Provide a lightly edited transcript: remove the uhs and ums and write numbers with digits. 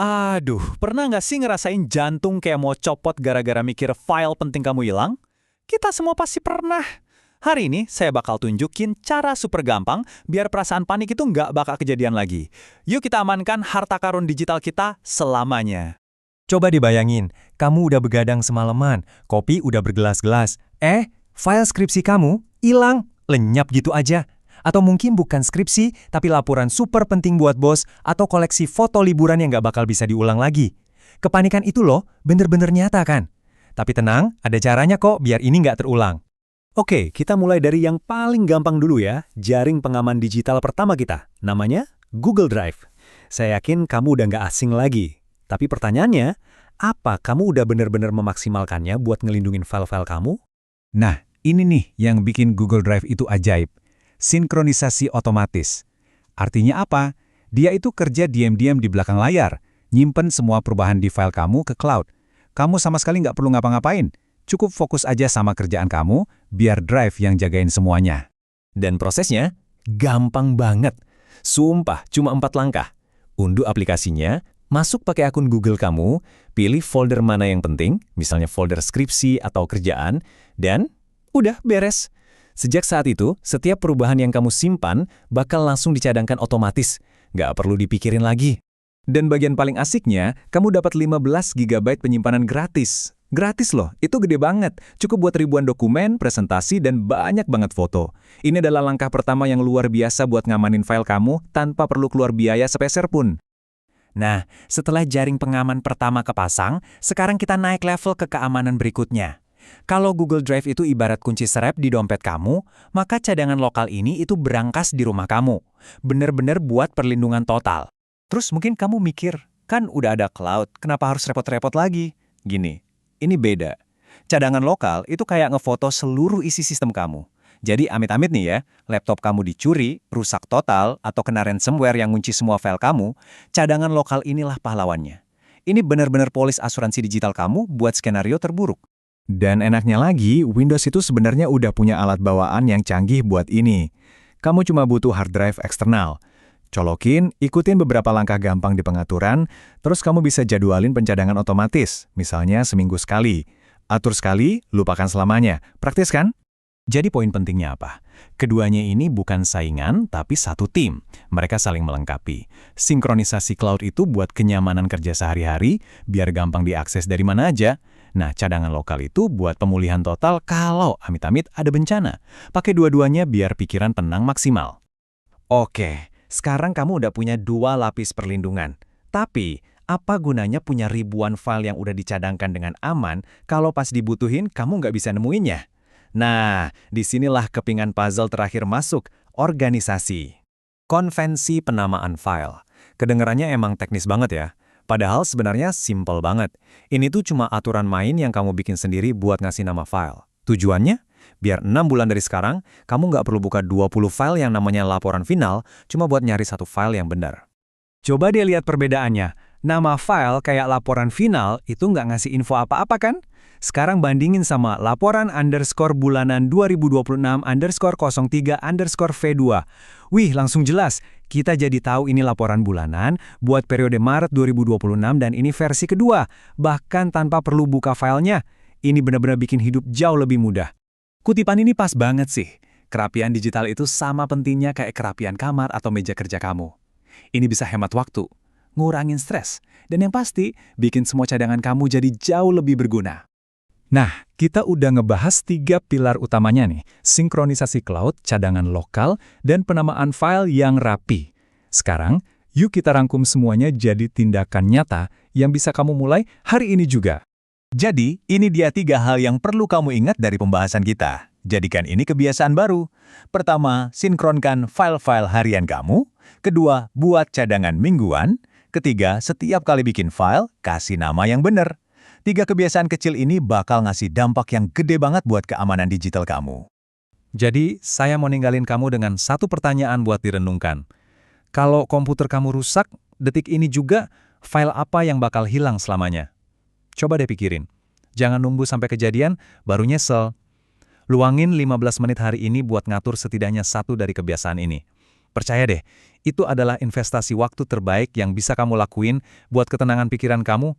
Aduh, pernah nggak sih ngerasain jantung kayak mau copot gara-gara mikir file penting kamu hilang? Kita semua pasti pernah. Hari ini saya bakal tunjukin cara super gampang biar perasaan panik itu nggak bakal kejadian lagi. Yuk kita amankan harta karun digital kita selamanya. Coba dibayangin, kamu udah begadang semalaman, kopi udah bergelas-gelas. File skripsi kamu hilang, lenyap gitu aja. Atau mungkin bukan skripsi, tapi laporan super penting buat bos atau koleksi foto liburan yang nggak bakal bisa diulang lagi. Kepanikan itu loh, bener-bener nyata kan? Tapi tenang, ada caranya kok biar ini nggak terulang. Oke, kita mulai dari yang paling gampang dulu ya, jaring pengaman digital pertama kita. Namanya Google Drive. Saya yakin kamu udah nggak asing lagi. Tapi pertanyaannya, apa kamu udah bener-bener memaksimalkannya buat ngelindungin file-file kamu? Nah, ini nih yang bikin Google Drive itu ajaib. Sinkronisasi otomatis. Artinya apa? Dia itu kerja diam-diam di belakang layar, nyimpen semua perubahan di file kamu ke cloud. Kamu sama sekali nggak perlu ngapa-ngapain. Cukup fokus aja sama kerjaan kamu, biar Drive yang jagain semuanya. Dan prosesnya gampang banget. Sumpah, cuma 4 langkah. Unduh aplikasinya, masuk pakai akun Google kamu, pilih folder mana yang penting, misalnya folder skripsi atau kerjaan, dan udah beres. Sejak saat itu, setiap perubahan yang kamu simpan bakal langsung dicadangkan otomatis. Nggak perlu dipikirin lagi. Dan bagian paling asiknya, kamu dapat 15 GB penyimpanan gratis. Gratis loh, itu gede banget. Cukup buat ribuan dokumen, presentasi, dan banyak banget foto. Ini adalah langkah pertama yang luar biasa buat ngamanin file kamu tanpa perlu keluar biaya sepeser pun. Nah, setelah jaring pengaman pertama kepasang, sekarang kita naik level ke keamanan berikutnya. Kalau Google Drive itu ibarat kunci serep di dompet kamu, maka cadangan lokal ini itu berangkas di rumah kamu. Bener-bener buat perlindungan total. Terus mungkin kamu mikir, kan udah ada cloud, kenapa harus repot-repot lagi? Gini, ini beda. Cadangan lokal itu kayak ngefoto seluruh isi sistem kamu. Jadi amit-amit nih ya, laptop kamu dicuri, rusak total, atau kena ransomware yang ngunci semua file kamu, cadangan lokal inilah pahlawannya. Ini benar-benar polis asuransi digital kamu buat skenario terburuk. Dan enaknya lagi, Windows itu sebenarnya udah punya alat bawaan yang canggih buat ini. Kamu cuma butuh hard drive eksternal. Colokin, ikutin beberapa langkah gampang di pengaturan, terus kamu bisa jadwalin pencadangan otomatis, misalnya seminggu sekali. Atur sekali, lupakan selamanya. Praktis kan? Jadi poin pentingnya apa? Keduanya ini bukan saingan, tapi satu tim. Mereka saling melengkapi. Sinkronisasi cloud itu buat kenyamanan kerja sehari-hari, biar gampang diakses dari mana aja. Nah, cadangan lokal itu buat pemulihan total kalau amit-amit ada bencana. Pakai dua-duanya biar pikiran tenang maksimal. Oke, sekarang kamu udah punya 2 lapis perlindungan. Tapi, apa gunanya punya ribuan file yang udah dicadangkan dengan aman kalau pas dibutuhin kamu nggak bisa nemuinnya? Nah, disinilah kepingan puzzle terakhir masuk, organisasi. Konvensi penamaan file. Kedengarannya emang teknis banget ya. Padahal sebenarnya simple banget. Ini tuh cuma aturan main yang kamu bikin sendiri buat ngasih nama file. Tujuannya? Biar 6 bulan dari sekarang, kamu nggak perlu buka 20 file yang namanya laporan final, cuma buat nyari satu file yang benar. Coba deh lihat perbedaannya. Nama file kayak laporan final itu nggak ngasih info apa-apa kan? Sekarang bandingin sama laporan underscore bulanan 2026 underscore 03 underscore V2. Wih, langsung jelas. Kita jadi tahu ini laporan bulanan buat periode Maret 2026 dan ini versi kedua. Bahkan tanpa perlu buka filenya. Ini benar-benar bikin hidup jauh lebih mudah. Kutipan ini pas banget sih. Kerapian digital itu sama pentingnya kayak kerapian kamar atau meja kerja kamu. Ini bisa hemat waktu, ngurangin stres, dan yang pasti bikin semua cadangan kamu jadi jauh lebih berguna. Nah, kita udah ngebahas 3 pilar utamanya nih, sinkronisasi cloud, cadangan lokal, dan penamaan file yang rapi. Sekarang, yuk kita rangkum semuanya jadi tindakan nyata yang bisa kamu mulai hari ini juga. Jadi, ini dia 3 hal yang perlu kamu ingat dari pembahasan kita. Jadikan ini kebiasaan baru. Pertama, sinkronkan file-file harian kamu. Kedua, buat cadangan mingguan. Ketiga, setiap kali bikin file, kasih nama yang benar. 3 kebiasaan kecil ini bakal ngasih dampak yang gede banget buat keamanan digital kamu. Jadi, saya mau ninggalin kamu dengan satu pertanyaan buat direnungkan. Kalau komputer kamu rusak, detik ini juga, file apa yang bakal hilang selamanya? Coba deh pikirin. Jangan nunggu sampai kejadian, baru nyesel. Luangin 15 menit hari ini buat ngatur setidaknya 1 dari kebiasaan ini. Percaya deh, Itu adalah investasi waktu terbaik yang bisa kamu lakuin buat ketenangan pikiran kamu